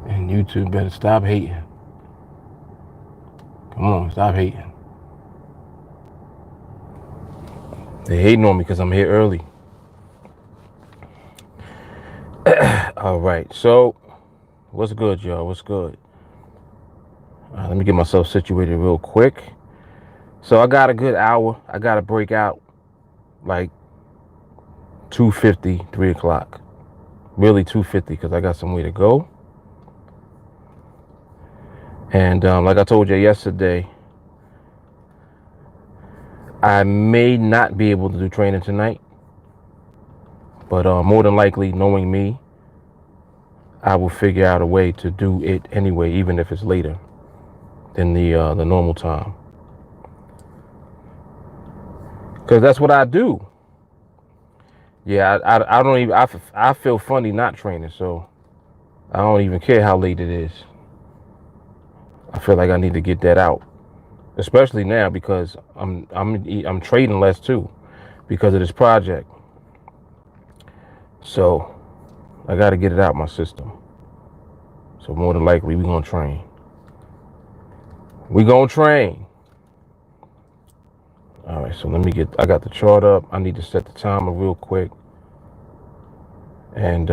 And YouTube better stop hating. Come on, stop hating. They hating on me because I'm here early. All right, so what's good, y'all? What's good? Let me get myself situated real quick. So I got a good hour. I got to break out like 2:50, 3 o'clock. Really 2:50 because I got some way to go. And like I told you yesterday, I may not be able to do training tonight. But more than likely, knowing me, I will figure out a way to do it anyway, even if it's later than the normal time. Because that's what I do. Yeah, I don't even, I feel funny not training, so I don't even care how late it is. I feel like I need to get that out, especially now because I'm trading less too because of this project. So I got to get it out my system. So more than likely, we're gonna train. All right, so I got the chart up. I need to set the timer real quick. And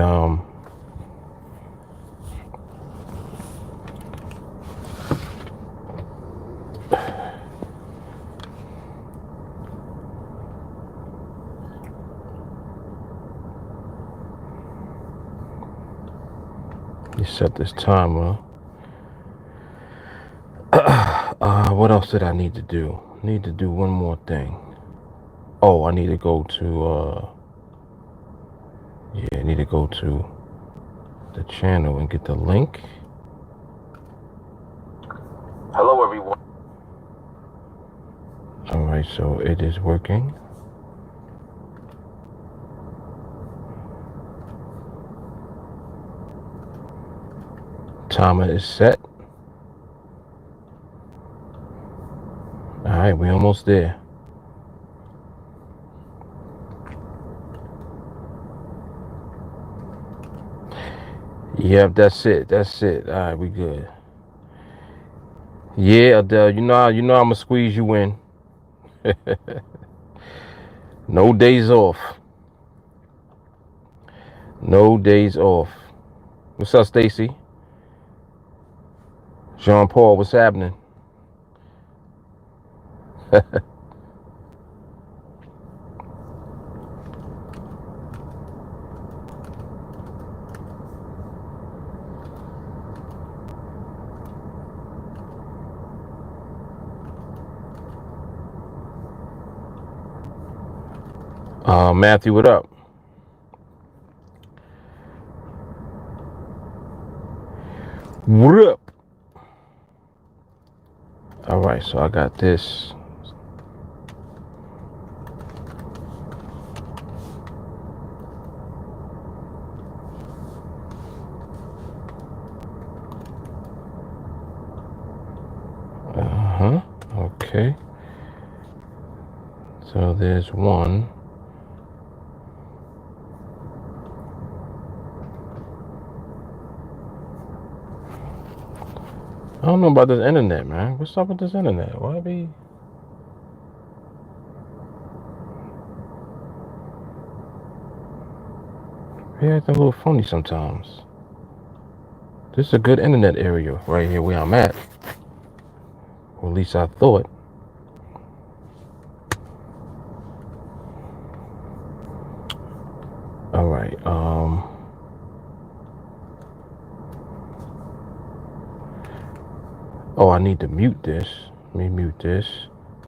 you set this timer. What else did I need to do? Need to do one more thing. Oh, I need to go to I need to go to the channel and get the link. Hello, everyone. All right, so it is working. Timer is set. All right, we're almost there. Yep, that's it. All right, we good. Yeah, Adele, you know I'm gonna squeeze you in. No days off. No days off. What's up, Stacy? Jean Paul, what's happening? Matthew, what up? What up? All right, so I got this. Okay. So there's one. I don't know about this internet, man. What's up with this internet? Why be? It acting a little funny sometimes. This is a good internet area right here where I'm at. Or at least I thought. All right. Oh, I need to mute this. Let me mute this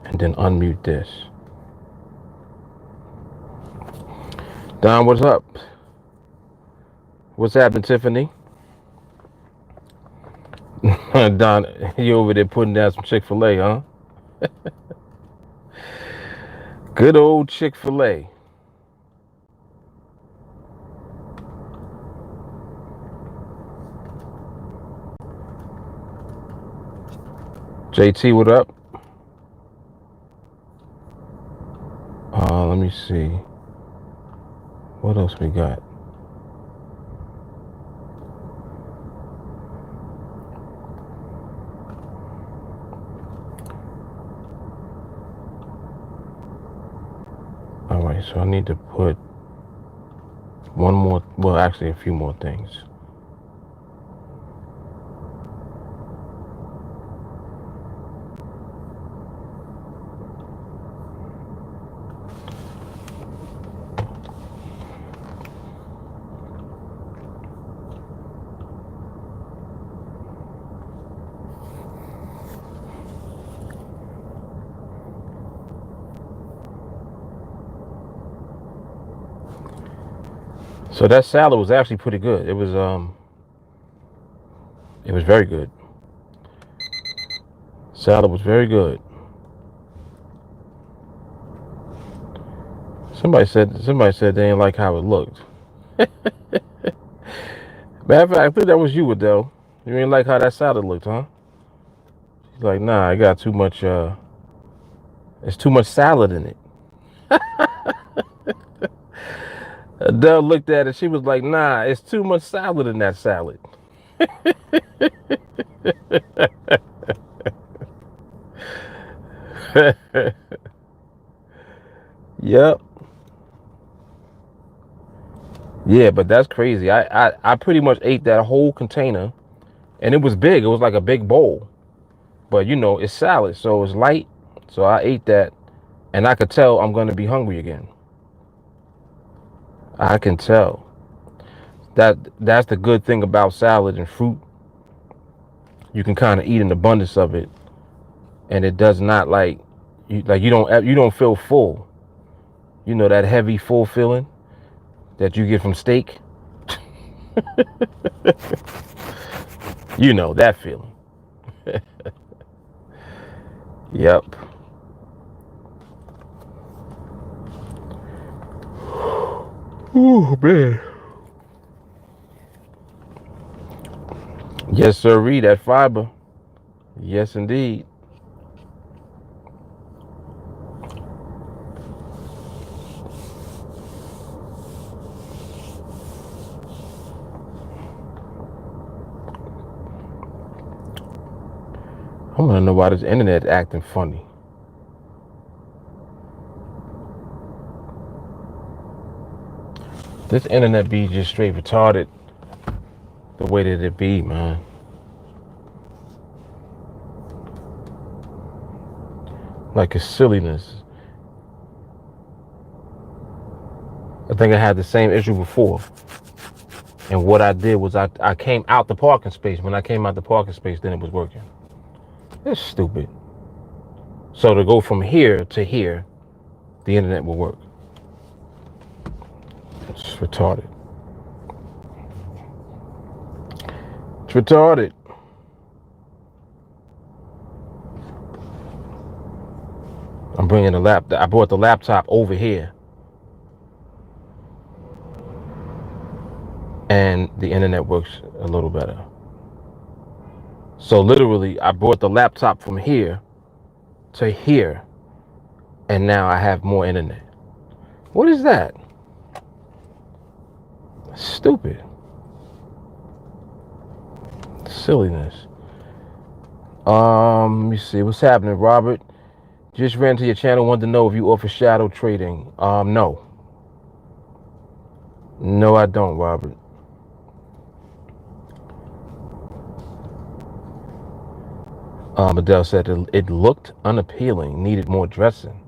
and then unmute this. Don, what's up? What's happening, Tiffany? Don, you over there putting down some Chick-fil-A, huh? Good old Chick-fil-A. JT, what up? Let me see. What else we got? right, so I need to put one more, well, actually a few more things. So that salad was actually pretty good. It was very good. Salad was very good. Somebody said they didn't like how it looked. Matter of fact, I think that was you, Adele. You didn't like how that salad looked, huh? She's like, nah, I got too much. It's too much salad in it. Adele looked at it. She was like, nah, it's too much salad in that salad. Yep. Yeah, but that's crazy. I pretty much ate that whole container, and it was big. It was like a big bowl. But you know, it's salad, so it's light. So I ate that, and I could tell I'm going to be hungry again. I can tell. That's the good thing about salad and fruit. You can kind of eat an abundance of it, and it does not you don't feel full. You know that heavy full feeling that you get from steak. You know that feeling. Yep. Oh man. Yes, sir. Read that fiber. Yes, indeed. I want to know why this internet acting funny. This internet be just straight retarded the way that it be, man. Like it's silliness. I think I had the same issue before. And what I did was I came out the parking space. When I came out the parking space, then it was working. It's stupid. So to go from here to here, the internet will work. It's retarded. It's retarded. I'm bringing the laptop. I brought the laptop over here. And the internet works a little better. So literally, I brought the laptop from here to here. And now I have more internet. What is that? Stupid. Silliness. Let me see. What's happening, Robert? Just ran to your channel. Wanted to know if you offer shadow trading. No. No, I don't, Robert. Adele said it looked unappealing. Needed more dressing.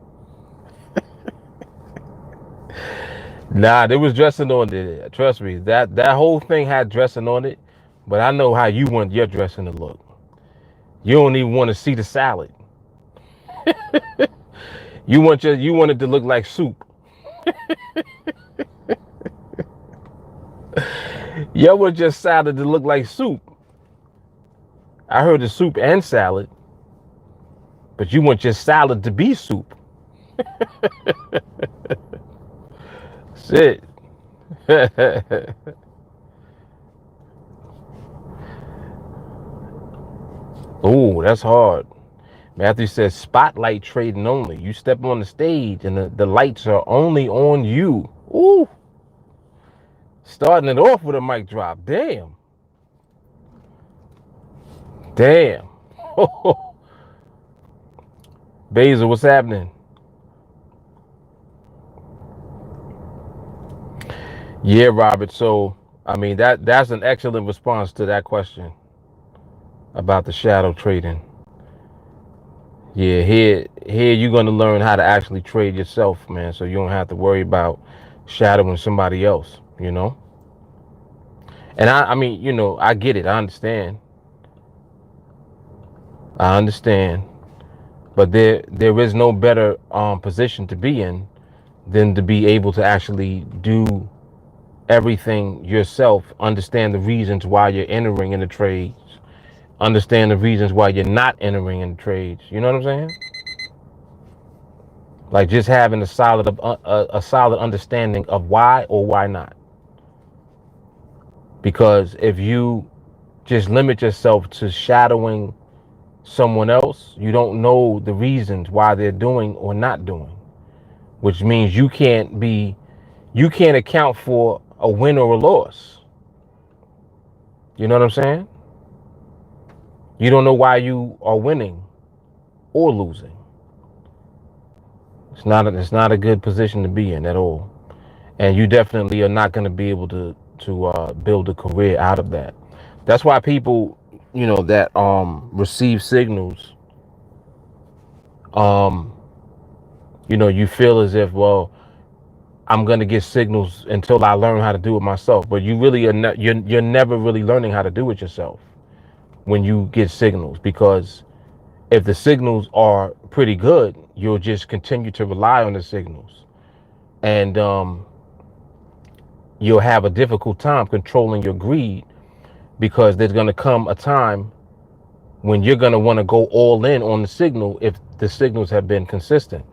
Nah, there was dressing on it. Trust me. That whole thing had dressing on it. But I know how you want your dressing to look. You don't even want to see the salad. You want it to look like soup. You want your salad to look like soup. I heard the soup and salad, but you want your salad to be soup. That's it. Oh, that's hard. Matthew says spotlight trading only. You step on the stage and the lights are only on you. Ooh. Starting it off with a mic drop. Damn. Damn. Basil, what's happening? Yeah, Robert. So, I mean, that's an excellent response to that question about the shadow trading. Yeah, here you're gonna learn how to actually trade yourself, man. So you don't have to worry about shadowing somebody else, you know. And I mean, I get it. I understand. But there is no better position to be in than to be able to actually do everything yourself, understand the reasons why you're entering in the trades, understand the reasons why you're not entering in the trades. You know what I'm saying? Like just having a solid understanding of why or why not. Because if you just limit yourself to shadowing someone else, you don't know the reasons why they're doing or not doing, which means you can't account for a win or a loss. You know what I'm saying? You don't know why you are winning or losing. It's not a good position to be in at all. And you definitely are not going to be able to build a career out of that. That's why people, that receive signals, um, you feel as if, well, I'm going to get signals until I learn how to do it myself. But you really are you're never really learning how to do it yourself when you get signals, because if the signals are pretty good, you'll just continue to rely on the signals, and you'll have a difficult time controlling your greed, because there's going to come a time when you're going to want to go all in on the signal if the signals have been consistent.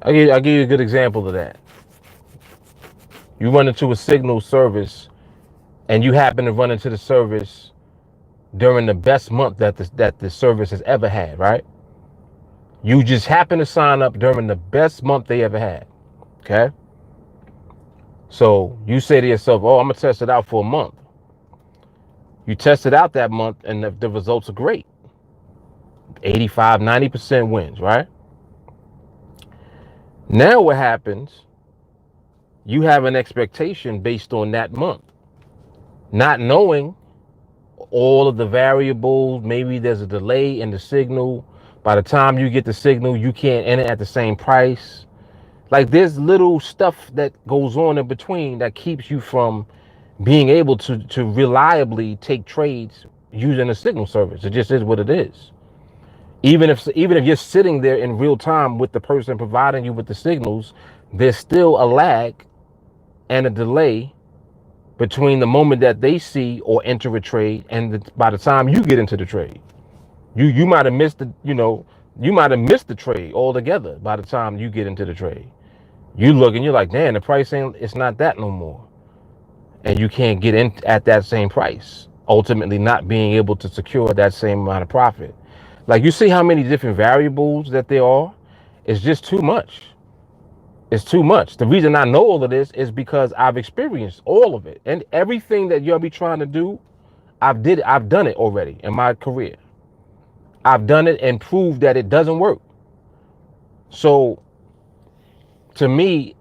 I'll give you a good example of that. You run into a signal service, and you happen to run into the service during the best month that the service has ever had, right? You just happen to sign up during the best month they ever had. Okay. So you say to yourself, oh, I'm going to test it out for a month. You test it out that month, and the results are great. 85, 90% wins, right? Now what happens? You have an expectation based on that month, not knowing all of the variables. Maybe there's a delay in the signal. By the time you get the signal, you can't enter at the same price. Like there's little stuff that goes on in between that keeps you from being able to reliably take trades using a signal service. It just is what it is. Even if you're sitting there in real time with the person providing you with the signals, there's still a lag and a delay between the moment that they see or enter a trade and by the time you get into the trade. You might have missed the trade altogether by the time you get into the trade. You look and you're like, damn, the price it's not that no more. And you can't get in at that same price, ultimately not being able to secure that same amount of profit. Like, you see how many different variables that there are? It's just too much. It's too much. The reason I know all of this is because I've experienced all of it. And everything that you'll be trying to do, I've done it already in my career. I've done it and proved that it doesn't work. So to me,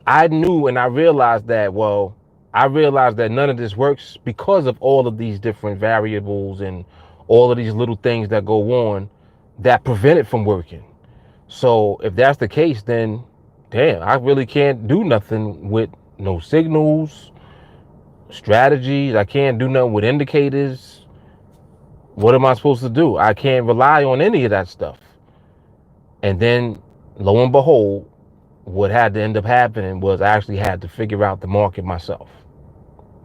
I knew and I realized that, none of this works because of all of these different variables and all of these little things that go on that prevent it from working. So if that's the case, then damn, I really can't do nothing with no signals, strategies. I can't do nothing with indicators. What am I supposed to do? I can't rely on any of that stuff. And then lo and behold, what had to end up happening was I actually had to figure out the market myself,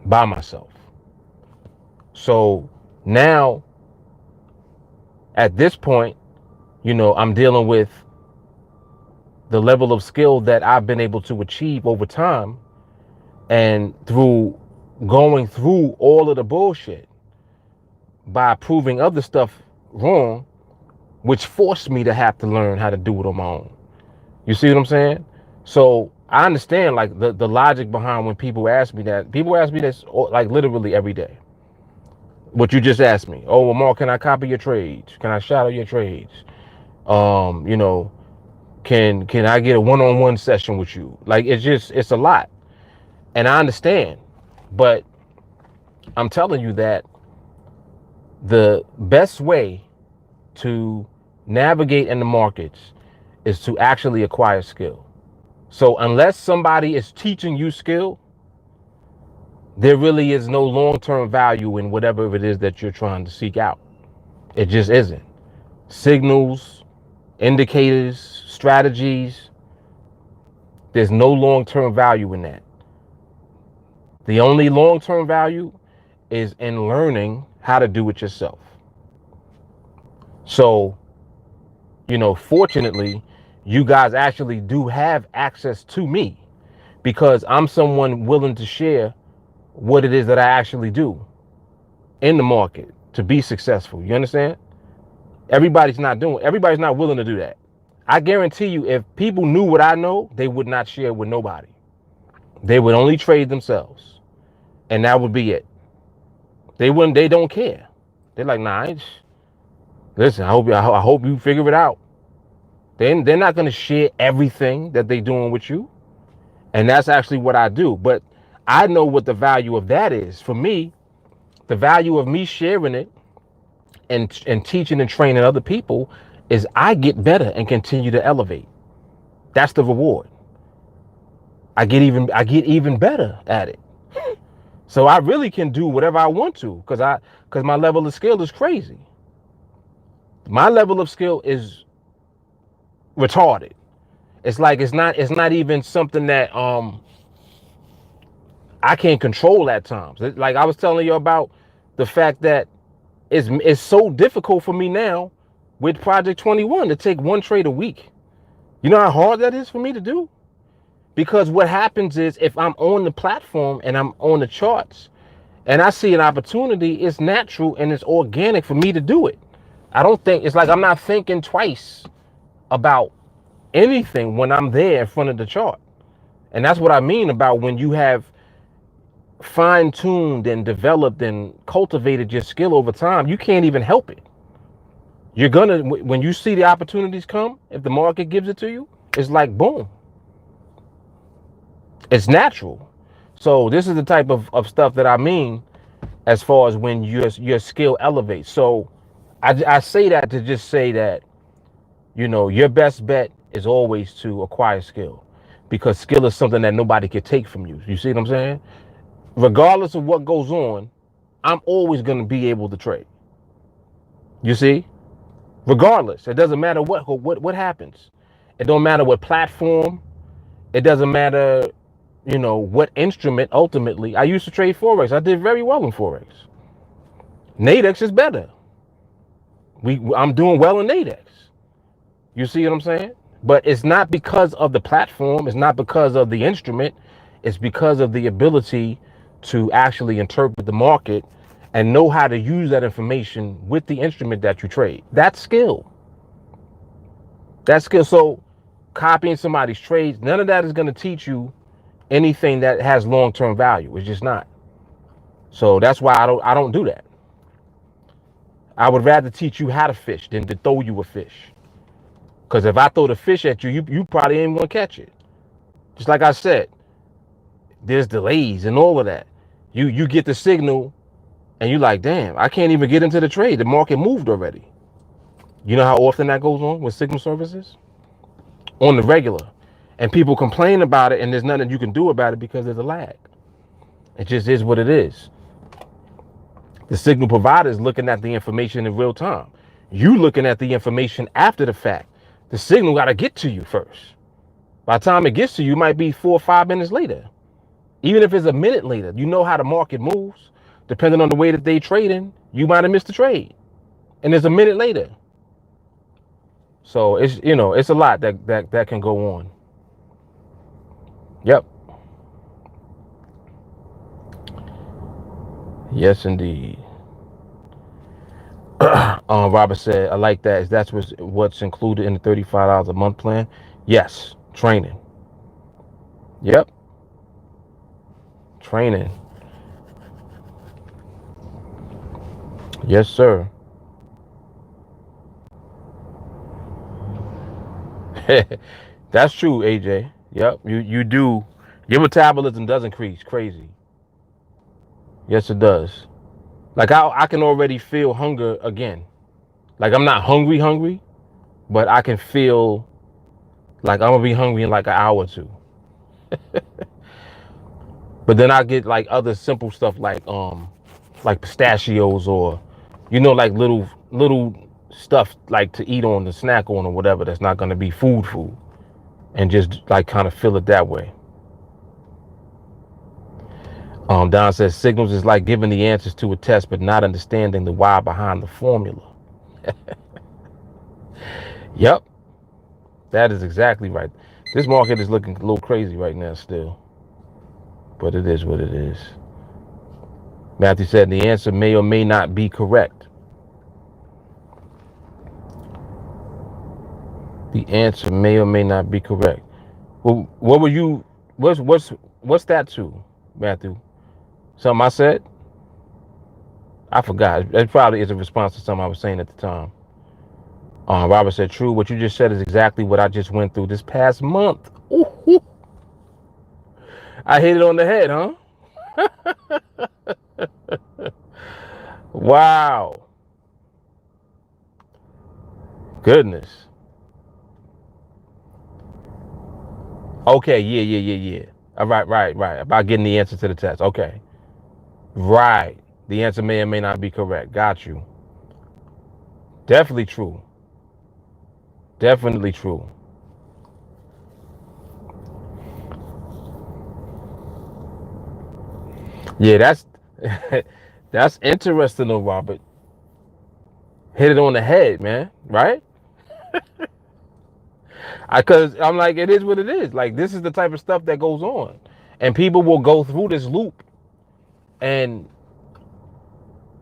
by myself. So now at this point, I'm dealing with the level of skill that I've been able to achieve over time, and through going through all of the bullshit by proving other stuff wrong, which forced me to have to learn how to do it on my own. You see what I'm saying? So I understand like the logic behind when people ask me that. People ask me this like literally every day. What you just asked me. Oh, well, Mark, can I copy your trades? Can I shadow your trades? Um, you know, can I get a one-on-one session with you? Like it's a lot. And I understand, but I'm telling you that the best way to navigate in the markets is to actually acquire skill. So unless somebody is teaching you skill, there really is no long-term value in whatever it is that you're trying to seek out. It just isn't. Signals, indicators, strategies, there's no long-term value in that. The only long-term value is in learning how to do it yourself. So, fortunately, you guys actually do have access to me because I'm someone willing to share what it is that I actually do in the market to be successful. You understand? Everybody's not willing to do that. I guarantee you, if people knew what I know, they would not share with nobody. They would only trade themselves, and that would be it. They don't care. They're like, nah, listen, I hope you figure it out. They're not going to share everything that they're doing with you. And that's actually what I do. But I know what the value of that is. For me, the value of me sharing it and teaching and training other people is I get better and continue to elevate. That's the reward. I get even better at it. So I really can do whatever I want to because my level of skill is crazy. My level of skill is retarded. It's like it's not even something that I can't control at times. Like I was telling you about the fact that it's so difficult for me now with Project 21 to take one trade a week. You know how hard that is for me to do? Because what happens is if I'm on the platform and I'm on the charts and I see an opportunity, it's natural and it's organic for me to do it. I don't think it's like I'm not thinking twice about anything when I'm there in front of the chart. And that's what I mean about when you have fine-tuned and developed and cultivated your skill over time, you can't even help it. You're gonna, when you see the opportunities come, if the market gives it to you, it's like boom. It's natural. So this is the type of stuff that I mean as far as when your skill elevates. So I say that to just say that, your best bet is always to acquire skill because skill is something that nobody can take from you. You see what I'm saying? Regardless of what goes on, I'm always going to be able to trade. You see? Regardless, it doesn't matter what happens. It don't matter what platform. It doesn't matter, what instrument ultimately. I used to trade Forex. I did very well in Forex. NADEX is better. I'm doing well in NADEX. You see what I'm saying? But it's not because of the platform. It's not because of the instrument. It's because of the ability to actually interpret the market and know how to use that information with the instrument that you trade. That's skill. That's skill. So copying somebody's trades, none of that is going to teach you anything that has long-term value. It's just not. So that's why I don't do that. I would rather teach you how to fish than to throw you a fish. Because if I throw the fish at you, you probably ain't going to catch it. Just like I said, there's delays and all of that. You get the signal and you're like, damn, I can't even get into the trade. The market moved already. You know how often that goes on with signal services? On the regular. And people complain about it and there's nothing you can do about it because there's a lag. It just is what it is. The signal provider is looking at the information in real time. You looking at the information after the fact. The signal got to get to you first. By the time it gets to you, it might be 4 or 5 minutes later. Even if it's a minute later, you know how the market moves. Depending on the way that they trading, you might have missed the trade. And it's a minute later. So it's a lot that can go on. Yep. Yes, indeed. Robert said, I like that. Is that what's included in the $35 a month plan? Yes. Training. Yep. Training. Yes, sir. That's true, AJ. Yep. You do Your metabolism does increase crazy. Yes, it does. Like I can already feel hunger again. Like I'm not hungry, but I can feel like I'm gonna be hungry in like an hour or two. But then I get like other simple stuff like pistachios or like little stuff like to eat on, the snack on or whatever that's not gonna be food and just like kind of feel it that way. Don says signals is like giving the answers to a test but not understanding the why behind the formula. Yep, that is exactly right. This market is looking a little crazy right now still, but it is what it is. Matthew said the answer may or may not be correct. The answer may or may not be correct. Well, what were you? What's that to, Matthew? Something I said? I forgot. It probably is a response to something I was saying at the time. Robert said, "True. What you just said is exactly what I just went through this past month." Ooh, I hit it on the head, huh? Wow. Goodness. Okay. Yeah. All right. About getting the answer to the test. Okay. Right. The answer may or may not be correct. Got you. Definitely true. Definitely true. Yeah, that's interesting though, Robert. Hit it on the head, man. Right? Because I'm like, it is what it is. Like, this is the type of stuff that goes on, and people will go through this loop, and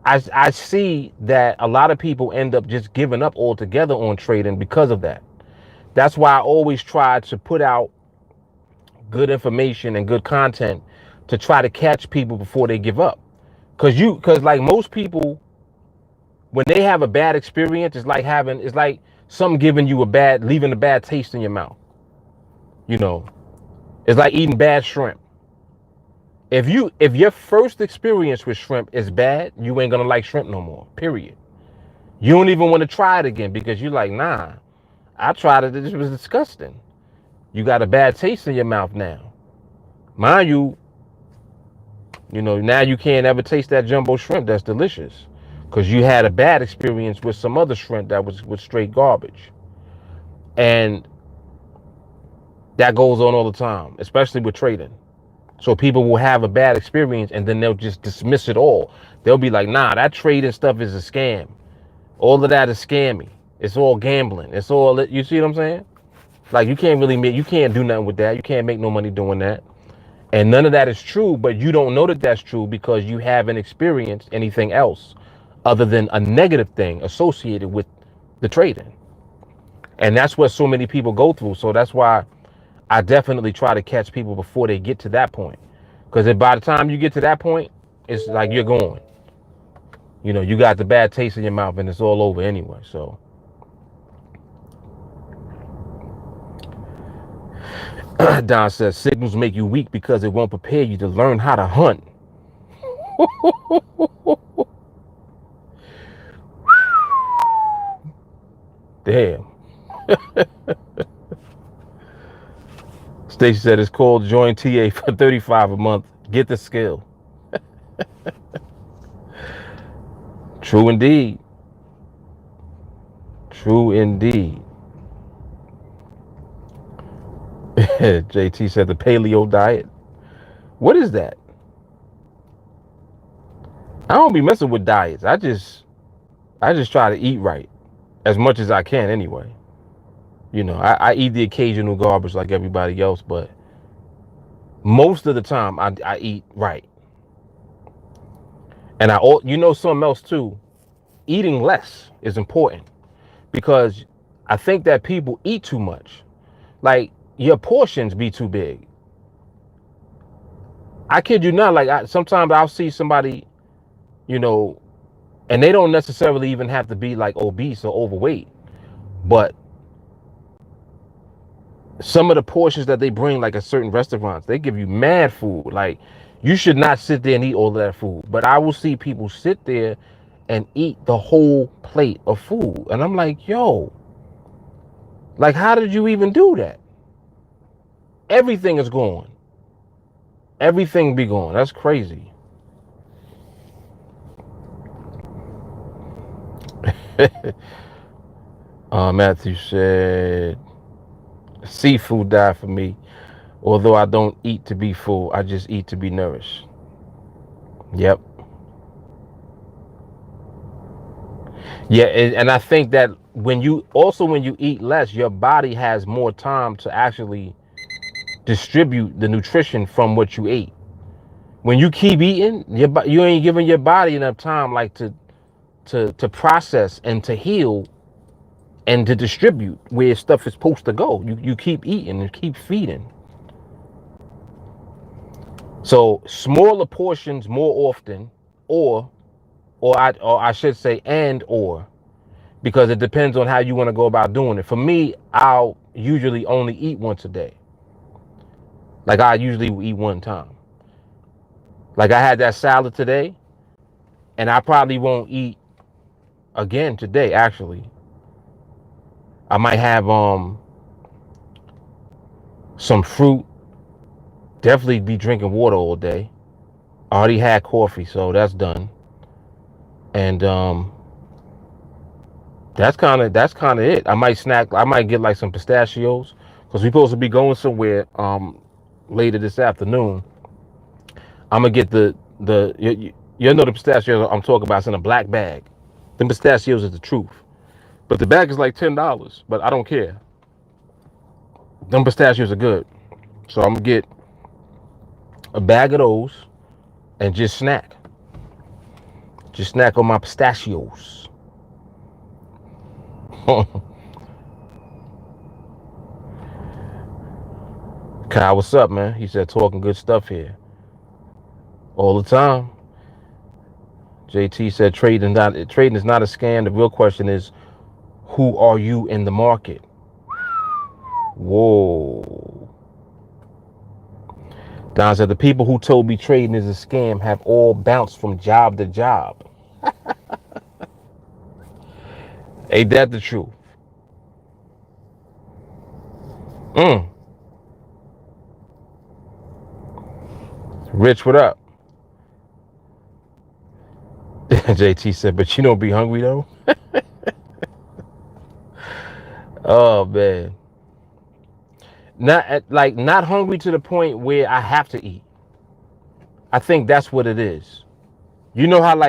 I see that a lot of people end up just giving up altogether on trading because of that. That's why I always try to put out good information and good content to try to catch people before they give up. Because like most people, when they have a bad experience, it's like something giving you leaving a bad taste in your mouth. You know, it's like eating bad shrimp. If your first experience with shrimp is bad, you ain't gonna like shrimp no more. Period. You don't even want to try it again because you're like, nah, I tried it. This was disgusting. You got a bad taste in your mouth now. Mind you, now you can't ever taste that jumbo shrimp that's delicious because you had a bad experience with some other shrimp that was straight garbage. And that goes on all the time, especially with trading. So people will have a bad experience and then they'll just dismiss it all. They'll be like, nah, that trading stuff is a scam. All of that is scammy. It's all gambling. It's all, you see what I'm saying? Like you can't do nothing with that. You can't make no money doing that. And none of that is true, but you don't know that that's true because you haven't experienced anything else other than a negative thing associated with the trading. And that's what so many people go through. So that's why I definitely try to catch people before they get to that point. Because if by the time you get to that point, it's like you're going. You got the bad taste in your mouth and it's all over anyway. So Don says signals make you weak because it won't prepare you to learn how to hunt. Damn. Stacy said it's called join TA for $35 a month. Get the skill. True indeed. True indeed. JT said the paleo diet. What is that? I don't be messing with diets. I just try to eat right as much as I can anyway. I eat the occasional garbage like everybody else, but most of the time I eat right. And something else too, eating less is important because I think that people eat too much. Like your portions be too big. I kid you not. Like sometimes I'll see somebody, and they don't necessarily even have to be like obese or overweight, but Some of the portions that they bring, like at certain restaurants, they give you mad food. Like, you should not sit there and eat all of that food. But I will see people sit there and eat the whole plate of food. And I'm like, yo, like, how did you even do that? Everything is gone. Everything be gone. That's crazy. Matthew said, seafood died for me. Although I don't eat to be full, I just eat to be nourished. Yep. Yeah, and I think that when you eat less, your body has more time to actually distribute the nutrition from what you ate. When you keep eating, you ain't giving your body enough time, like, to process and to heal and to distribute where stuff is supposed to go. You keep eating and keep feeding. So smaller portions more often, or I should say or, because it depends on how you want to go about doing it. For me, I'll usually only eat once a day. Like, I usually eat one time. Like, I had that salad today, and I probably won't eat again today. Actually, I might have some fruit. Definitely be drinking water all day. I already had coffee, so that's done. And that's kind of it. I might snack. I might get like some pistachios, because we're supposed to be going somewhere later this afternoon. I'm gonna get the you know the pistachios I'm talking about. It's in a black bag. The pistachios is the truth, but the bag is like $10. But I don't care. Them pistachios are good, so I'm gonna get a bag of those and just snack. Just snack on my pistachios. Kyle, what's up, man? He said talking good stuff here all the time. JT said trading is not a scam. The real question is, who are you in the market? Whoa. Don said the people who told me trading is a scam have all bounced from job to job. Ain't that the truth? Rich, what up? JT said, but you don't be hungry though? Oh man. Not hungry to the point where I have to eat. I think that's what it is. You know how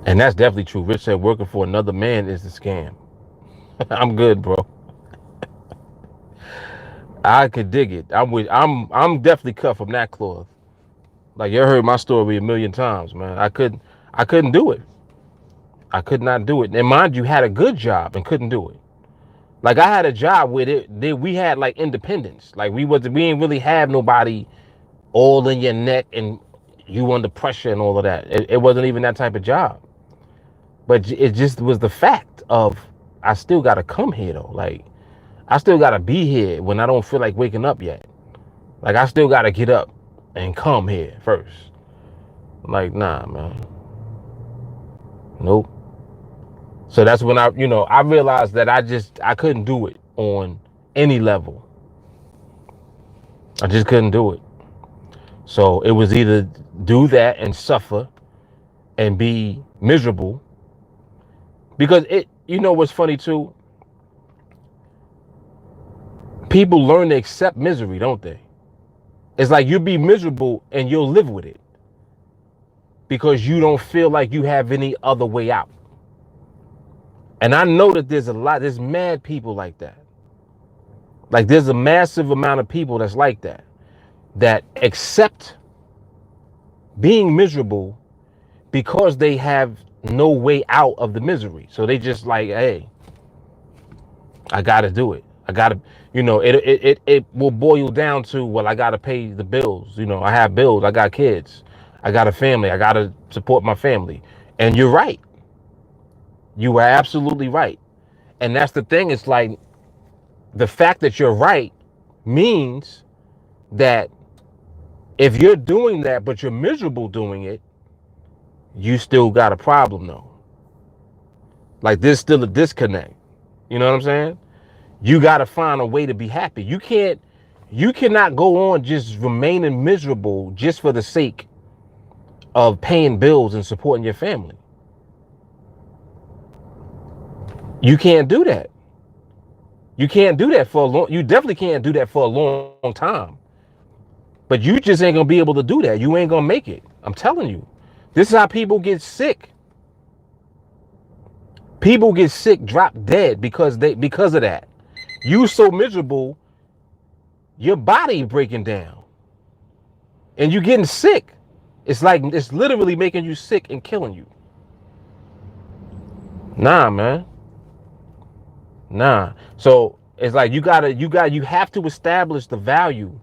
and that's definitely true. Rich said working for another man is a scam. I'm good, bro. I could dig it. I'm definitely cut from that cloth. Like, you heard my story a million times, man. I couldn't do it. I could not do it. And mind you, had a good job and couldn't do it. Like, I had a job where we had like independence. Like, we didn't really have nobody all in your neck and you under pressure and all of that. It wasn't even that type of job. But it just was the fact of, I still got to come here though. Like, I still got to be here when I don't feel like waking up yet. Like, I still got to get up and come here first. Like, nah, man. Nope. So that's when I realized that I couldn't do it on any level. I just couldn't do it. So it was either do that and suffer and be miserable. Because what's funny too? People learn to accept misery, don't they? It's like, you'll be miserable and you'll live with it because you don't feel like you have any other way out. And I know that there's mad people like that. Like, there's a massive amount of people that's like that accept being miserable because they have no way out of the misery. So they just like, hey, I got to do it. I got to, it will boil down to, well, I got to pay the bills. I have bills. I got kids. I got a family. I got to support my family. And you're right. You are absolutely right. And that's the thing. It's like the fact that you're right means that if you're doing that, but you're miserable doing it, you still got a problem though. Like there's still a disconnect. You know what I'm saying? You got to find a way to be happy. You cannot go on just remaining miserable just for the sake of paying bills and supporting your family. You can't do that. You can't do that for a long, you definitely can't do that for a long time. But you just ain't gonna be able to do that. You ain't gonna make it. I'm telling you. This is how people get sick. People get sick, drop dead because of that. You so miserable, your body breaking down. And you getting sick. It's like it's literally making you sick and killing you. Nah, man. Nah. So it's like you have to establish the value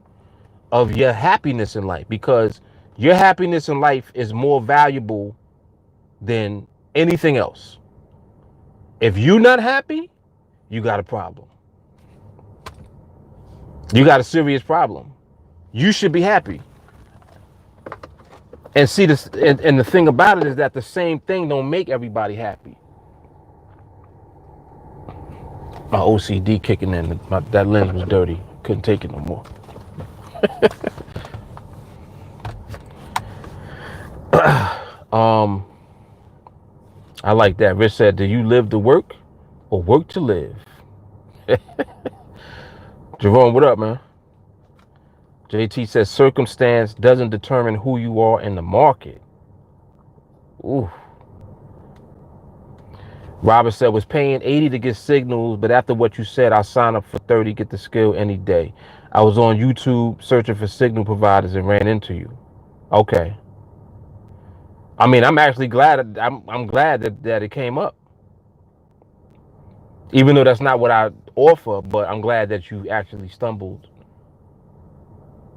of your happiness in life, because your happiness in life is more valuable than anything else. If you're not happy, you got a problem. You got a serious problem. You should be happy. And see this, and the thing about it is that the same thing don't make everybody happy. My OCD kicking in. That lens was dirty. Couldn't take it no more. I like that. Rich said, do you live to work or work to live? Jerome, what up, man? JT says, circumstance doesn't determine who you are in the market. Ooh. Robert said, was paying 80 to get signals, but after what you said, I'll sign up for 30, get the skill any day. I was on YouTube searching for signal providers and ran into you. Okay. I mean, I'm actually glad. I'm glad that it came up. Even though that's not what I offer, but I'm glad that you actually stumbled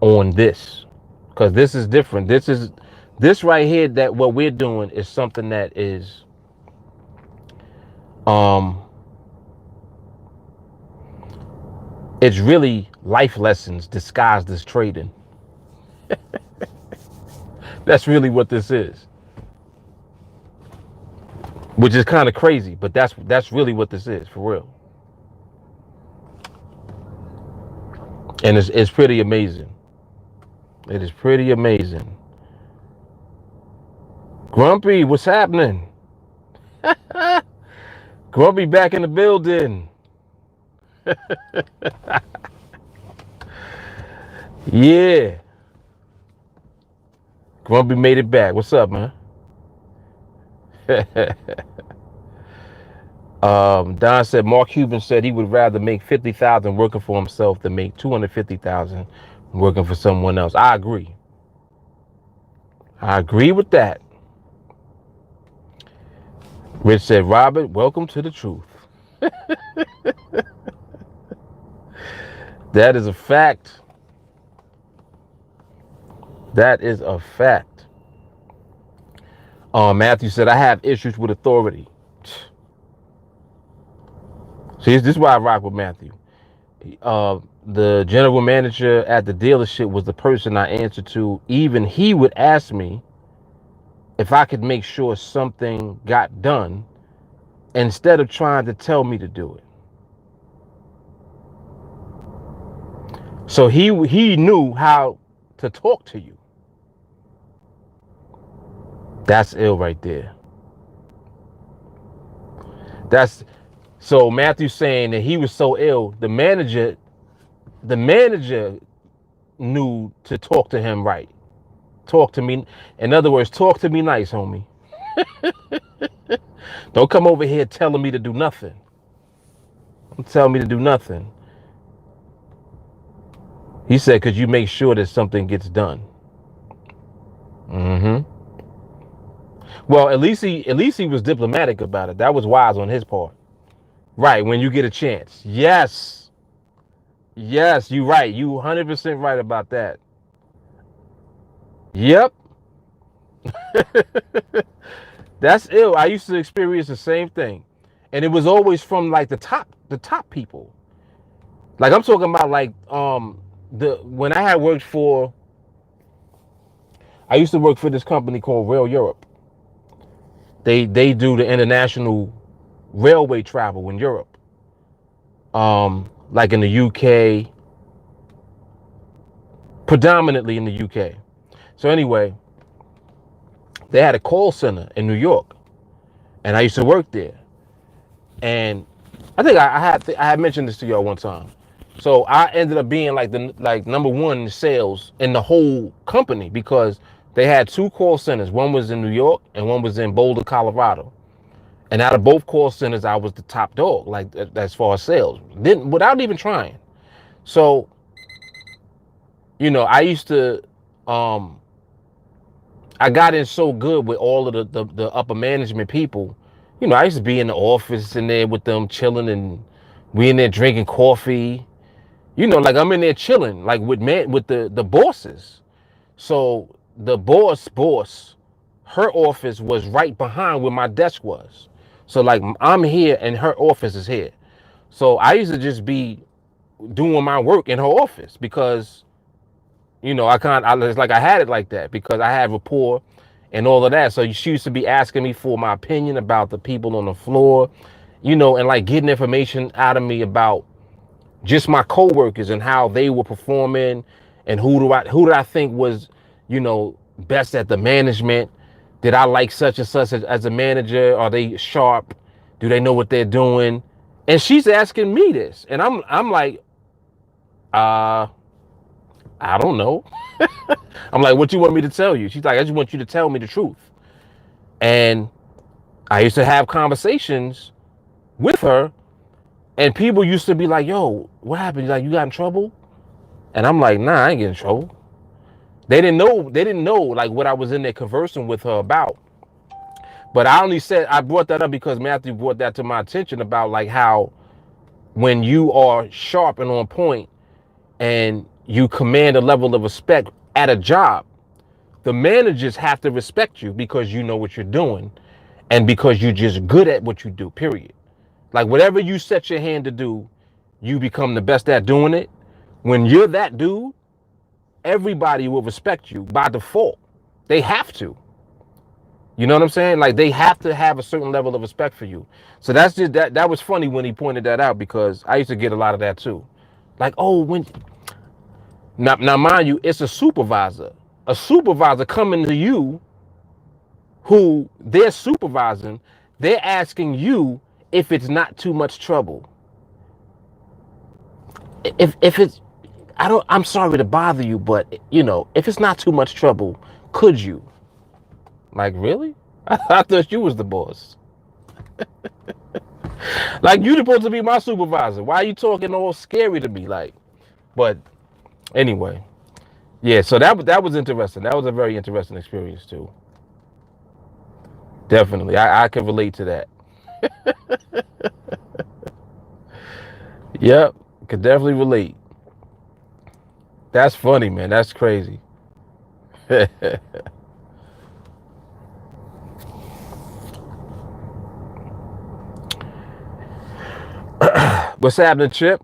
on this, because this is different. This right here, that what we're doing is something that is it's really life lessons disguised as trading. That's really what this is, which is kind of crazy, but that's really what this is for real. And it's pretty amazing. It is pretty amazing. Grumpy, what's happening? Grumpy back in the building. Yeah. Grumpy made it back. What's up, man? Don said Mark Cuban said he would rather make 50,000 working for himself than make 250,000 working for someone else. I agree. I agree with that. Rich said, Robert, welcome to the truth. That is a fact. That is a fact. Matthew said, I have issues with authority. See, this is why I rock with Matthew. The general manager at the dealership was the person I answered to. Even he would ask me if I could make sure something got done instead of trying to tell me to do it. So he knew how to talk to you. That's ill right there. So Matthew's saying that he was so ill, the manager knew to talk to him right. Talk to me. In other words, talk to me nice, homie. Don't come over here telling me to do nothing. Don't tell me to do nothing. He said, could you make sure that something gets done? Well, at least he was diplomatic about it. That was wise on his part. Right, when you get a chance. Yes. Yes, you're right. You 100% right about that. Yep. That's ill. I used to experience the same thing. And it was always from like the top people. Like I'm talking about like when I had worked for, I used to work for this company called Rail Europe. They do the international railway travel in Europe. Like in the UK, predominantly in the UK. So anyway, they had a call center in New York, and I used to work there. And I think I had mentioned this to y'all one time. So I ended up being like the number one in sales in the whole company because they had two call centers. One was in New York and one was in Boulder, Colorado. And out of both call centers, I was the top dog, like as far as sales, without even trying. So, I used to, I got in so good with all of the upper management people. I used to be in the office in there with them chilling, and we in there drinking coffee. Like I'm in there chilling, like with the bosses. So the boss, her office was right behind where my desk was. So like I'm here and her office is here. So I used to just be doing my work in her office because, it's like I had it like that because I had rapport and all of that. So she used to be asking me for my opinion about the people on the floor, and like getting information out of me about just my coworkers and how they were performing and who do I think was, best at the management. Did I like such and such as a manager? Are they sharp? Do they know what they're doing? And she's asking me this, and I'm like, I don't know. I'm like, what you want me to tell you? She's like, I just want you to tell me the truth. And I used to have conversations with her, and people used to be like, yo, what happened? Like, you got in trouble? And I'm like, nah, I ain't getting in trouble. They didn't know like what I was in there conversing with her about. But I brought that up because Matthew brought that to my attention about like how when you are sharp and on point and you command a level of respect at a job, the managers have to respect you because you know what you're doing and because you're just good at what you do, period. Like whatever you set your hand to do, you become the best at doing it. When you're that dude, everybody will respect you by default. They have to. You know what I'm saying? Like they have to have a certain level of respect for you. So that's just that was funny when he pointed that out because I used to get a lot of that too. Like, oh, now mind you, it's a supervisor. A supervisor coming to you who they're supervising, they're asking you if it's not too much trouble. If it's I'm sorry to bother you, but if it's not too much trouble, could you? Like, really? I thought you was the boss. Like, you supposed to be my supervisor. Why are you talking all scary to me? Like, but anyway, yeah. So that was interesting. That was a very interesting experience too. Definitely, I can relate to that. Yep, could definitely relate. That's funny, man. That's crazy. What's happening, Chip?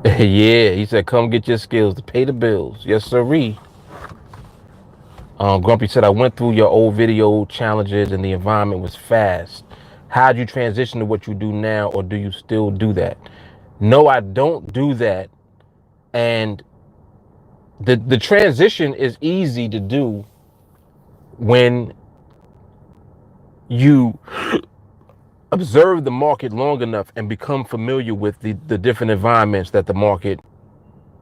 Yeah, he said, come get your skills to pay the bills. Yes, sirree. Grumpy said, I went through your old video challenges and the environment was fast. How'd you transition to what you do now, or do you still do that? No, I don't do that. And the transition is easy to do when you observe the market long enough and become familiar with the different environments that the market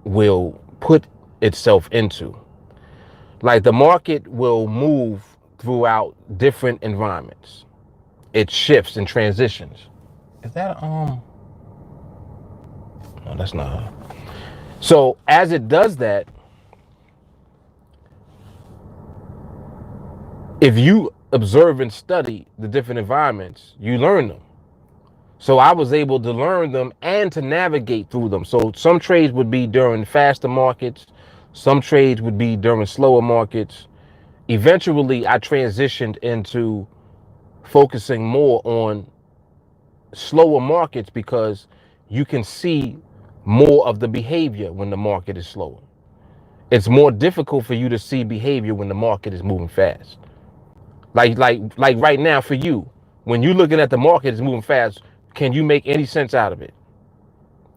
will put itself into. Like the market will move throughout different environments. It shifts and transitions. Is that no, that's not her. So as it does that, if you observe and study the different environments, you learn them. So I was able to learn them and to navigate through them. So some trades would be during faster markets. Some trades would be during slower markets. Eventually, I transitioned into focusing more on slower markets because you can see more of the behavior when the market is slower. It's more difficult for you to see behavior when the market is moving fast. Like right now for you, when you're looking at the market is moving fast, can you make any sense out of it?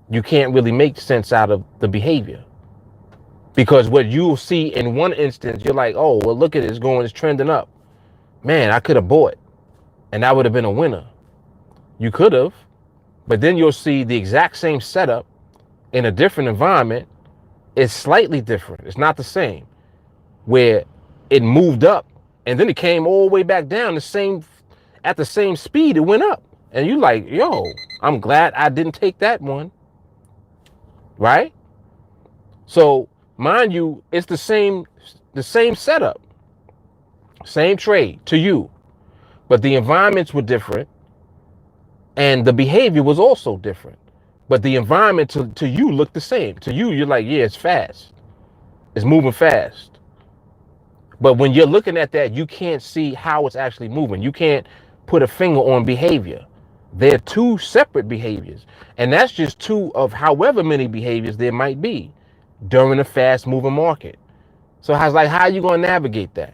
You can't really make sense out of the behavior, because what you'll see in one instance, you're like, oh, well, look at it, it's trending up. Man, I could have bought and that would have been a winner. You could have, but then you'll see the exact same setup in a different environment. It's slightly different. It's not the same, where it moved up and then it came all the way back down at the same speed it went up. And you like, yo, I'm glad I didn't take that one. Right? So mind you, it's the same setup, same trade to you, but the environments were different and the behavior was also different. But the environment to you looked the same. To you, you're like, yeah, it's fast. It's moving fast. But when you're looking at that, you can't see how it's actually moving. You can't put a finger on behavior. They're two separate behaviors. And that's just two of however many behaviors there might be during a fast moving market. So how are you going to navigate that?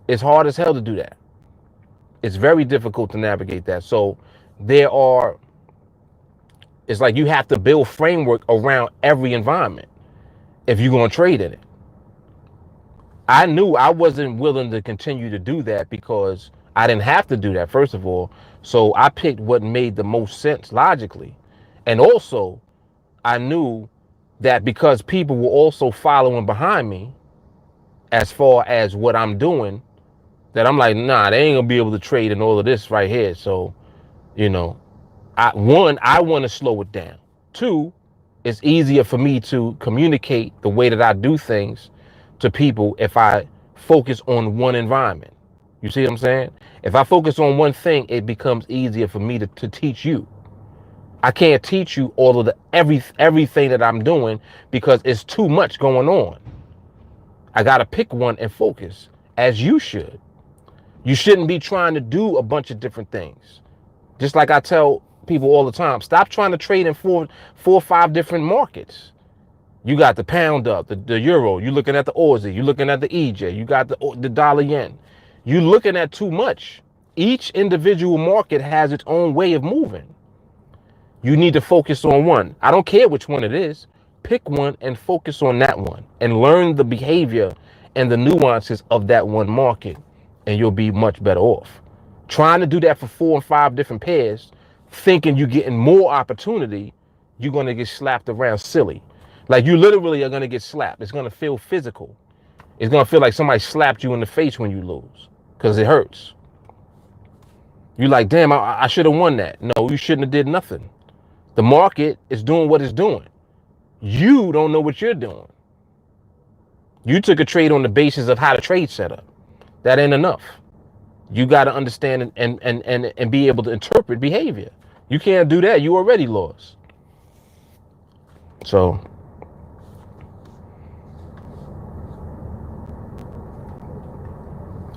It's hard as hell to do that. It's very difficult to navigate that. So it's like you have to build framework around every environment if you're going to trade in it. I knew I wasn't willing to continue to do that because I didn't have to do that, first of all. So I picked what made the most sense logically. And also, I knew that because people were also following behind me as far as what I'm doing, that I'm like, nah, they ain't gonna be able to trade in all of this right here. So, you know, I want to slow it down. Two, it's easier for me to communicate the way that I do things to people if I focus on one environment. You see what I'm saying? If I focus on one thing, it becomes easier for me to teach you. I can't teach you all of everything that I'm doing because it's too much going on. I got to pick one and focus, as you should. You shouldn't be trying to do a bunch of different things. Just like I tell people all the time, stop trying to trade in four or five different markets. You got the pound up, the euro, you're looking at the Aussie, you're looking at the EJ, you got the dollar yen. You're looking at too much. Each individual market has its own way of moving. You need to focus on one. I don't care which one it is. Pick one and focus on that one and learn the behavior and the nuances of that one market, and you'll be much better off. Trying to do that for 4 and 5 different pairs, thinking you're getting more opportunity, you're going to get slapped around silly. Like you literally are going to get slapped. It's going to feel physical. It's going to feel like somebody slapped you in the face when you lose because it hurts. You're like, damn, I should have won that. No, you shouldn't have did nothing. The market is doing what it's doing. You don't know what you're doing. You took a trade on the basis of how the trade set up. That ain't enough. You got to understand and be able to interpret behavior. You can't do that. You already lost. So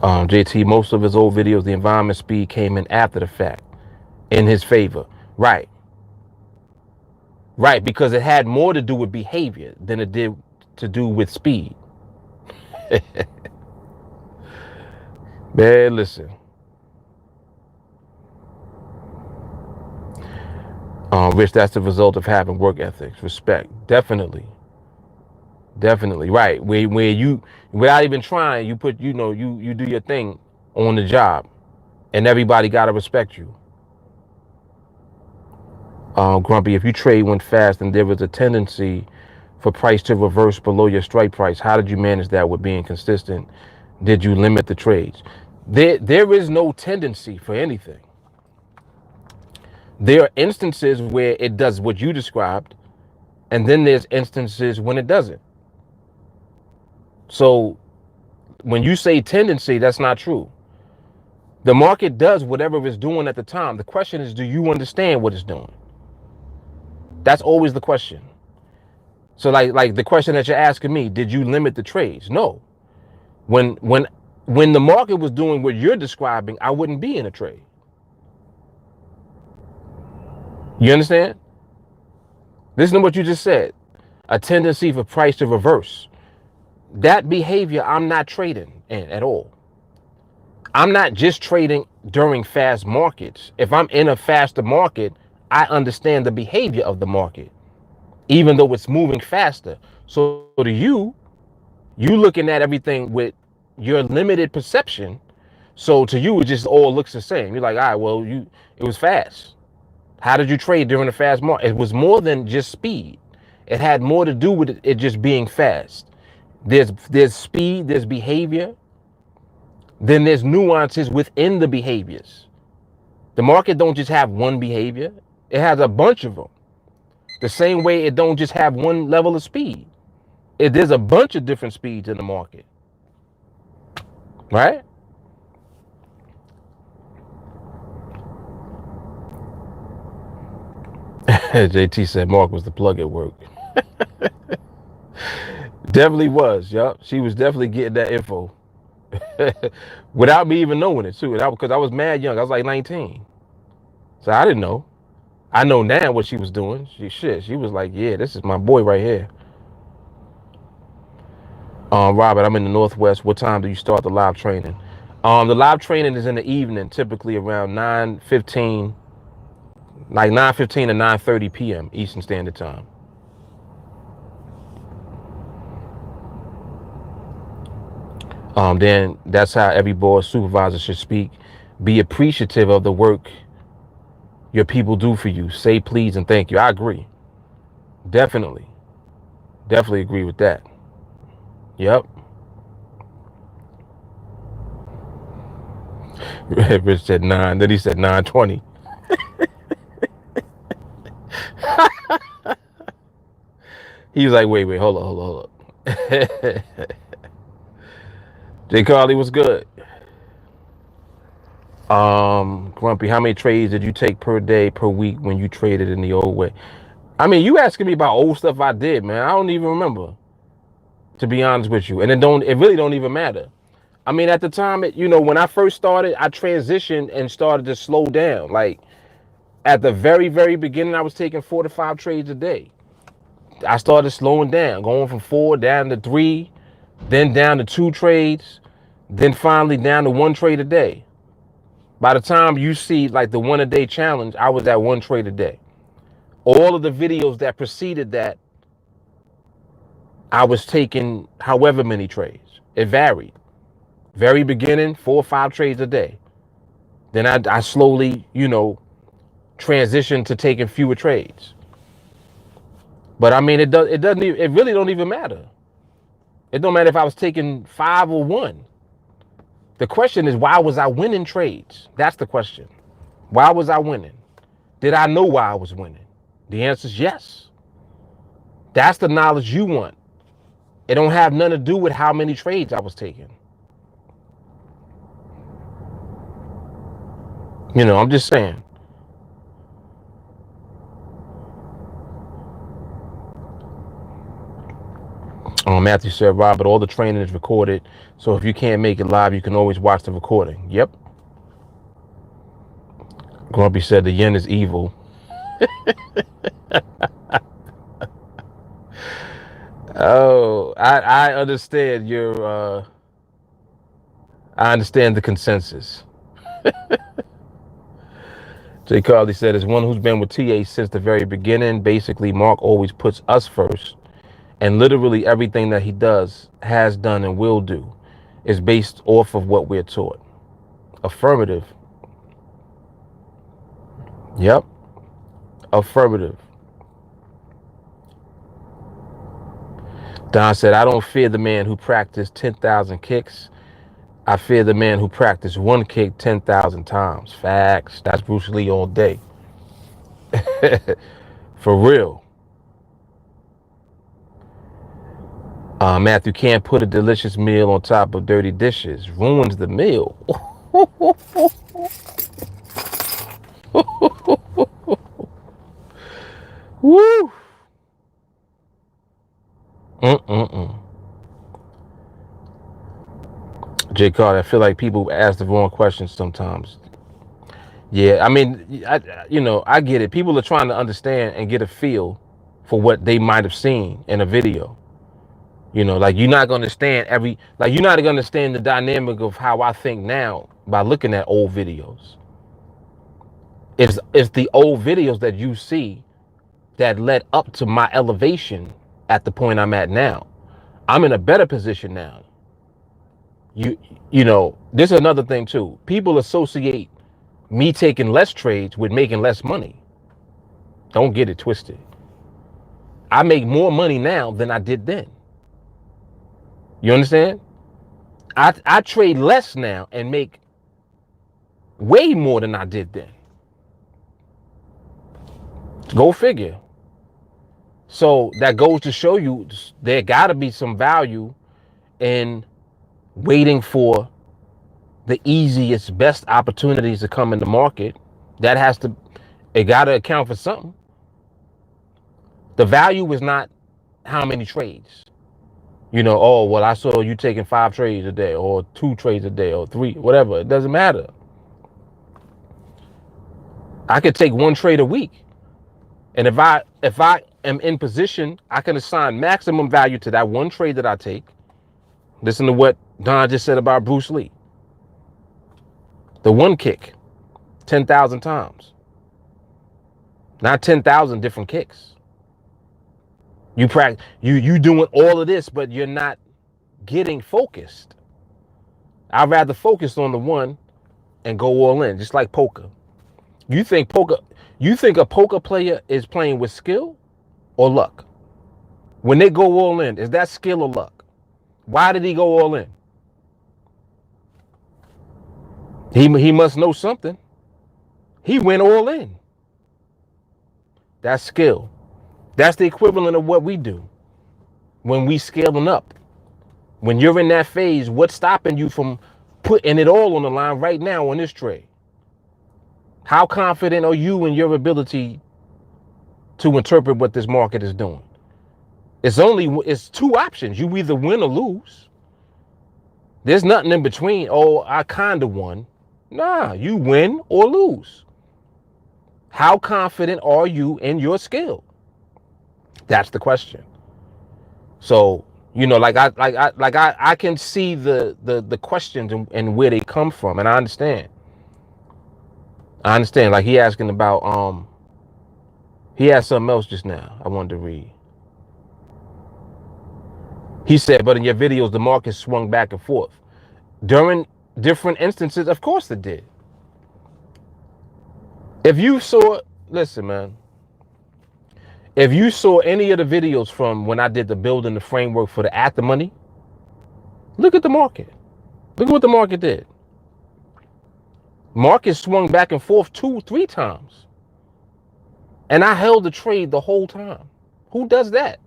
JT, most of his old videos, the environment speed came in after the fact in his favor. Right. Right, because it had more to do with behavior than it did to do with speed. Man, listen. Rich, that's the result of having work ethics, respect. Definitely. Definitely. Right. Where you, without even trying, you put, you do your thing on the job and everybody got to respect you. Grumpy, if you trade went fast and there was a tendency for price to reverse below your strike price, how did you manage that with being consistent? Did you limit the trades? There is no tendency for anything. There are instances where it does what you described, and then there's instances when it doesn't. So when you say tendency, that's not true. The market does whatever it's doing at the time. The question is, do you understand what it's doing? That's always the question. So like the question that you're asking me, did you limit the trades? No. When when the market was doing what you're describing, I wouldn't be in a trade. You understand? Listen to what you just said. A tendency for price to reverse. That behavior I'm not trading in at all. I'm not just trading during fast markets. If I'm in a faster market, I understand the behavior of the market, even though it's moving faster. So to you looking at everything with your limited perception. So to you, it just all looks the same. You're like, all right, well, it was fast. How did you trade during the fast market? It was more than just speed. It had more to do with it just being fast. There's speed, there's behavior, then there's nuances within the behaviors. The market don't just have one behavior. It has a bunch of them. The same way it don't just have one level of speed. There's a bunch of different speeds in the market. Right? JT said Mark was the plug at work. Definitely was. Yup. She was definitely getting that info. Without me even knowing it too. Because I was mad young. I was like 19. So I didn't know. I know now what she was doing. She was like, yeah, this is my boy right here. Robert, I'm in the Northwest. What time do you start the live training? The live training is in the evening, typically around 9:15, like 9:15 to 9:30 p.m. Eastern Standard Time. Then that's how every board supervisor should speak. Be appreciative of the work your people do for you. Say please and thank you. I agree. Definitely agree with that. Yep. Rich said 9. Then he said 9:20. He was like, wait, hold up. J. Carly was good. Grumpy, how many trades did you take per day, per week when you traded in the old way? I mean, you asking me about old stuff I did, man. I don't even remember, to be honest with you. And it really don't even matter. I mean, at the time, when I first started, I transitioned and started to slow down. Like at the very, very beginning, I was taking 4 to 5 trades a day. I started slowing down, going from 4 down to 3, then down to 2 trades, then finally down to 1 trade a day. By the time you see like the 1 a day challenge, I was at 1 trade a day. All of the videos that preceded that, I was taking however many trades. It varied. Very beginning, 4 or 5 trades a day. Then I slowly, transitioned to taking fewer trades. But I mean, it really don't even matter. It don't matter if I was taking 5 or 1. The question is, why was I winning trades? That's the question. Why was I winning? Did I know why I was winning? The answer is yes. That's the knowledge you want. It don't have nothing to do with how many trades I was taking. I'm just saying. Matthew said, Robert, all the training is recorded. So if you can't make it live, you can always watch the recording. Yep. Grumpy said the yen is evil. Oh, I understand I understand the consensus. J. Carly said, as one who's been with TA since the very beginning, basically Mark always puts us first. And literally everything that he does, has done, and will do is based off of what we're taught. Affirmative. Yep. Affirmative. Don said, I don't fear the man who practiced 10,000 kicks. I fear the man who practiced 1 kick 10,000 times. Facts. That's Bruce Lee all day. For real. Matthew, can't put a delicious meal on top of dirty dishes. Ruins the meal. Woo! J. Carter, I feel like people ask the wrong questions sometimes. Yeah, I mean, I get it. People are trying to understand and get a feel for what they might have seen in a video. Like you're not going to understand you're not going to understand the dynamic of how I think now by looking at old videos. It's the old videos that you see that led up to my elevation at the point I'm at now. I'm in a better position now. This is another thing too. People associate me taking less trades with making less money. Don't get it twisted. I make more money now than I did then. You understand? I trade less now and make way more than I did then. Go figure. So that goes to show you there got to be some value in waiting for the easiest, best opportunities to come in the market. It got to account for something. The value is not how many trades. Oh, well, I saw you taking 5 trades a day or 2 trades a day or 3, whatever. It doesn't matter. I could take 1 trade a week. And if I am in position, I can assign maximum value to that 1 trade that I take. Listen to what Don just said about Bruce Lee. The 1 kick, 10,000 times. Not 10,000 different kicks. You doing all of this, but you're not getting focused. I'd rather focus on the 1 and go all in, just like poker. You think a poker player is playing with skill or luck? When they go all in, is that skill or luck? Why did he go all in? He must know something. He went all in. That's skill. That's the equivalent of what we do when we scaling up. When you're in that phase, what's stopping you from putting it all on the line right now on this trade? How confident are you in your ability to interpret what this market is doing? It's 2 options. You either win or lose. There's nothing in between. Oh, I kind of won. Nah, you win or lose. How confident are you in your skill? That's the question. So, I can see the questions and where they come from, and I understand. Like he asking about he had something else just now I wanted to read. He said, but in your videos, the market swung back and forth. During different instances, of course it did. If you saw, listen, man, if you saw any of the videos from when I did the building the framework for the at the money, look at the market. Look at what the market did. Market swung back and forth 2-3 times. And I held the trade the whole time. Who does that?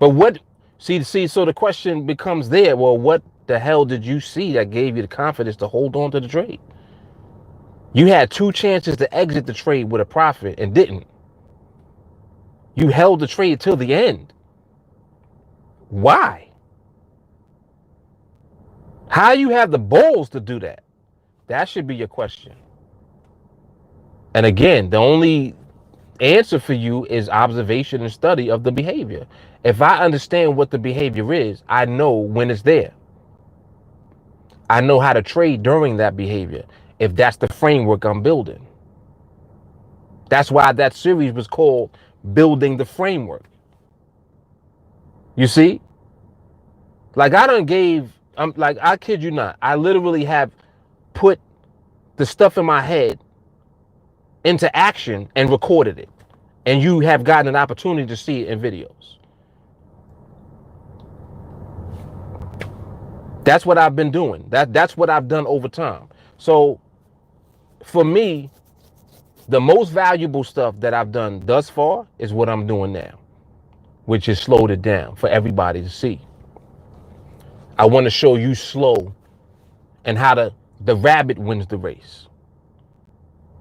But what, see, so the question becomes there, well, what the hell did you see that gave you the confidence to hold on to the trade? You had 2 chances to exit the trade with a profit and didn't. You held the trade till the end. Why? How you have the balls to do that? That should be your question. And again, the only answer for you is observation and study of the behavior. If I understand what the behavior is, I know when it's there. I know how to trade during that behavior, if that's the framework I'm building. That's why that series was called Building the Framework. You see? Like I kid you not, I literally have put the stuff in my head into action and recorded it. And you have gotten an opportunity to see it in videos. That's what I've been doing. That's what I've done over time. So for me, the most valuable stuff that I've done thus far is what I'm doing now, which is slowed it down for everybody to see. I want to show you slow and how the rabbit wins the race.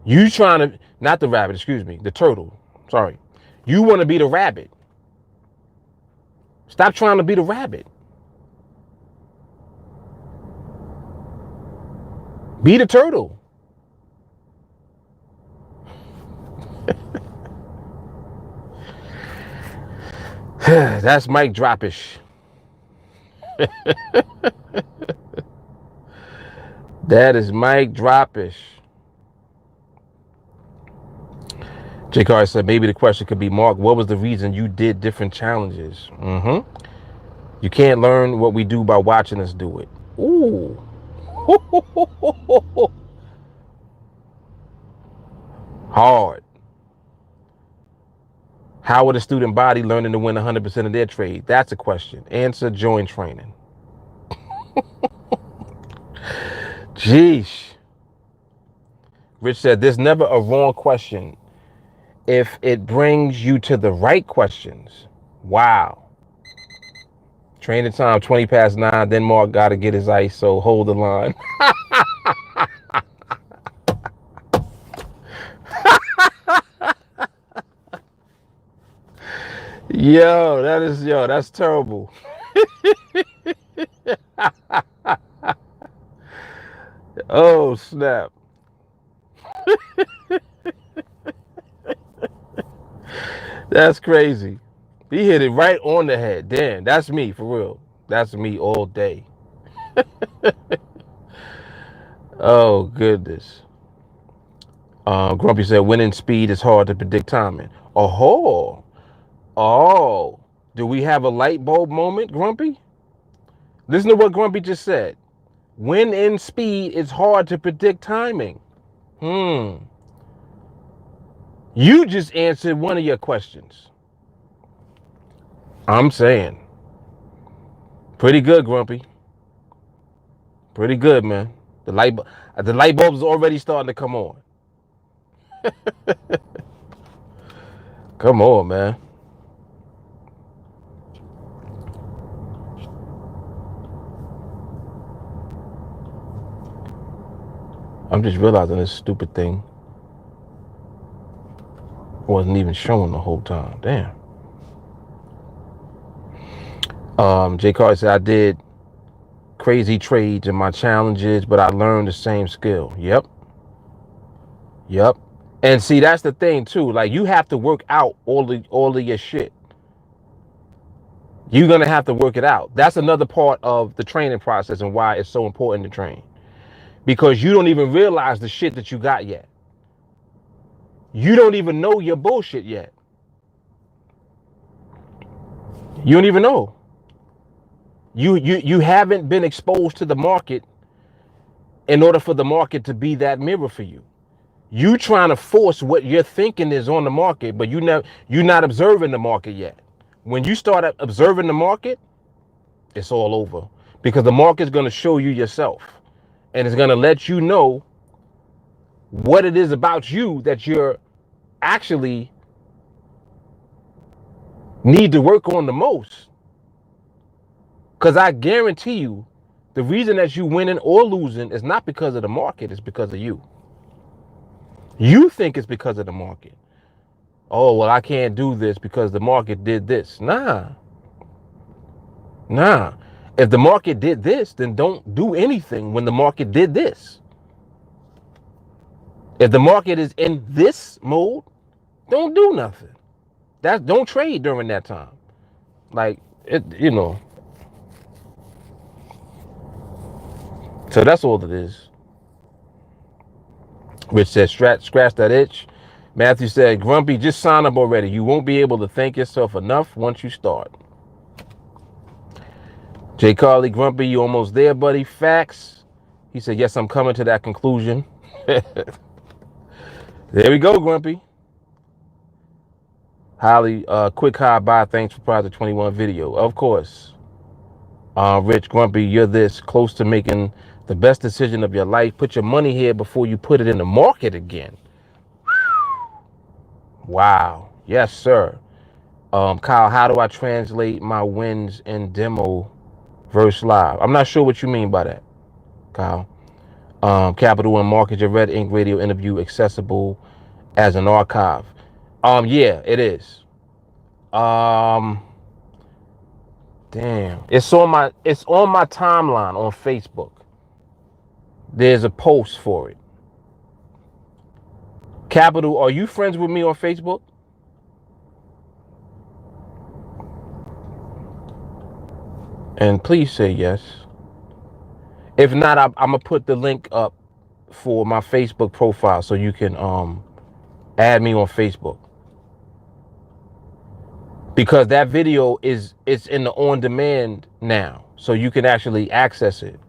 You trying to, not the rabbit, excuse me, the turtle. Sorry. You want to be the rabbit. Stop trying to be the rabbit. Be the turtle. That's mic droppish. That is mic droppish. J. Carr said maybe the question could be, Mark, what was the reason you did different challenges? You can't learn what we do by watching us do it. Ooh. Hard. How would a student body learning to win 100% of their trade? That's a question. Answer, join training. Jeesh. Rich said, there's never a wrong question if it brings you to the right questions. Wow. Training time 20 past 9. Then Mark got to get his ice, so hold the line. That's terrible. Oh, snap. That's crazy. He hit it right on the head. Damn, that's me for real. That's me all day. Oh, goodness. Grumpy said, winning speed is hard to predict timing. Oh, do we have a light bulb moment, Grumpy? Listen to what Grumpy just said. When in speed, it's hard to predict timing. You just answered one of your questions. I'm saying. Pretty good, Grumpy. Pretty good, man. The light bulb's already starting to come on. Come on, man. I'm just realizing this stupid thing wasn't even showing the whole time. Damn. J. Carter said, I did crazy trades in my challenges, but I learned the same skill. Yep. And see, that's the thing too. Like, you have to work out all of your shit. You're gonna have to work it out. That's another part of the training process and why it's so important to train. Because you don't even realize the shit that you got yet. You don't even know your bullshit yet. You don't even know. You haven't been exposed to the market in order for the market to be that mirror for you. You trying to force what you're thinking is on the market, but you're not observing the market yet. When you start observing the market, it's all over, because the market's going to show you yourself, and it's going to let you know what it is about you that you're actually need to work on the most. Because I guarantee you, the reason that you winning or losing is not because of the market, it's because of you. You think it's because of the market. Oh, well, I can't do this because the market did this. Nah. If the market did this, then don't do anything when the market did this. If the market is in this mode, don't do nothing. Don't trade during that time. Like, So that's all it is. Rich said, scratch that itch. Matthew said, Grumpy, just sign up already. You won't be able to thank yourself enough once you start. Jay Carly, Grumpy, you almost there, buddy. Facts. He said, yes, I'm coming to that conclusion. There we go, Grumpy. Holly, quick high buy. Thanks for Project 21 video. Of course. Rich, Grumpy, you're this close to making the best decision of your life. Put your money here before you put it in the market again. Wow. Yes, sir. Kyle, how do I translate my wins in demo versus live? I'm not sure what you mean by that, Kyle. Capital One Market, your Red Ink Radio interview accessible as an archive. Yeah, it is. Damn. It's on my timeline on Facebook. there's a post for it. Capital, are you friends with me on Facebook? And please say yes. If not, I'm gonna put the link up for my Facebook profile so you can add me on Facebook. Because that video it's in the on demand now, so you can actually access it.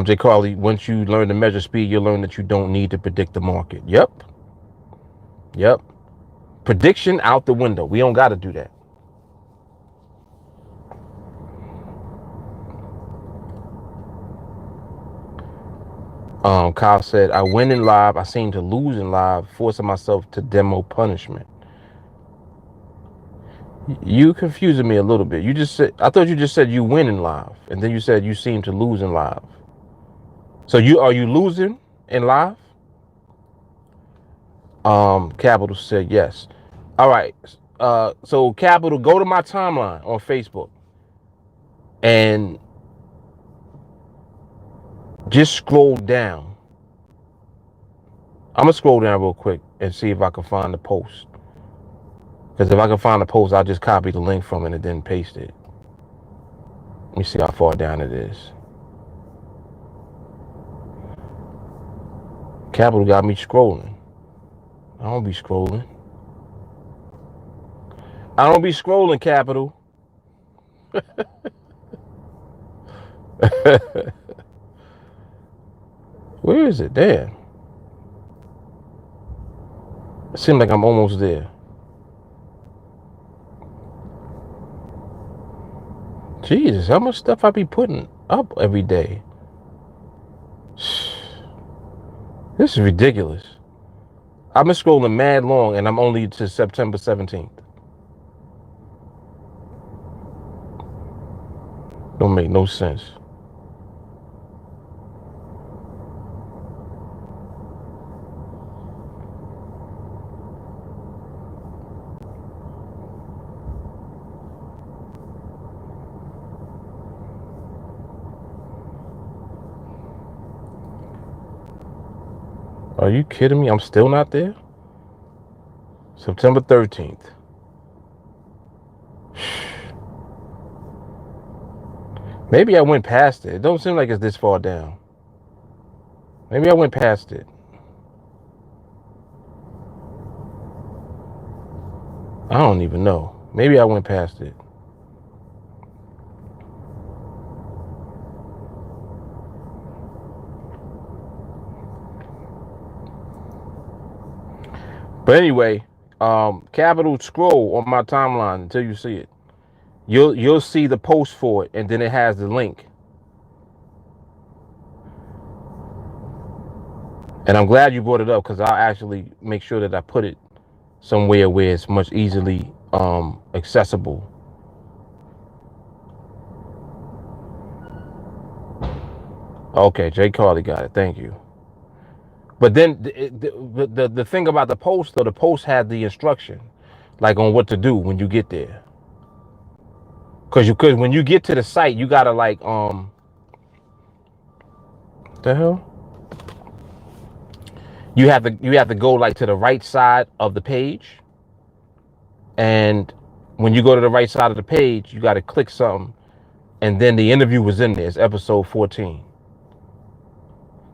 J. Carly, once you learn to measure speed, you'll learn that you don't need to predict the market. Yep. Prediction out the window. We don't got to do that. Kyle said, I win in live. I seem to lose in live, forcing myself to demo punishment. You confusing me a little bit. You just said, I thought you just said you win in live, and then you said you seem to lose in live. So are you losing in live? Capital said yes. All right. So Capital, go to my timeline on Facebook and just scroll down. I'm gonna scroll down real quick and see if I can find the post. Because if I can find the post, I'll just copy the link from it and then paste it. Let me see how far down it is. Capital got me scrolling. I don't be scrolling. I don't be scrolling, Capital. Where is it? Damn. It seems like I'm almost there. Jesus, how much stuff I be putting up every day? This is ridiculous. I've been scrolling mad long and I'm only to September 17th. Don't make no sense. Are you kidding me? I'm still not there? September 13th. Maybe I went past it. It don't seem like it's this far down. Maybe I went past it. I don't even know. Maybe I went past it. But anyway, Capital, scroll on my timeline until you see it. You'll see the post for it, and then it has the link. And I'm glad you brought it up because I'll actually make sure that I put it somewhere where it's much easily accessible. Okay, Jay Carly got it. Thank you. But then the thing about the post, though, the post had the instruction, like on what to do when you get there. Cause when you get to the site, you gotta like what the hell? You have to go like to the right side of the page, and when you go to the right side of the page, you got to click something, and then the interview was in there. It's episode 14.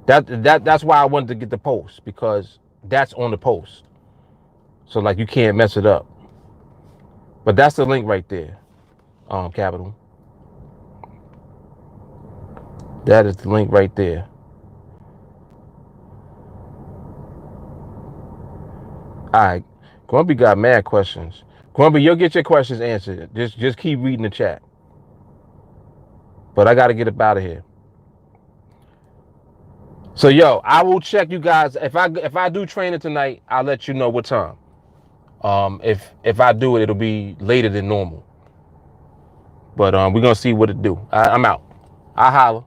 That's why I wanted to get the post, because that's on the post. So like you can't mess it up. But that's the link right there, Capital. That is the link right there. All right, Grumpy got mad questions. Grumpy, you'll get your questions answered. Just keep reading the chat. But I got to get up out of here. So yo, I will check you guys. If I do training tonight, I'll let you know what time. If I do it, it'll be later than normal. But we're gonna see what it do. I'm out. I holla.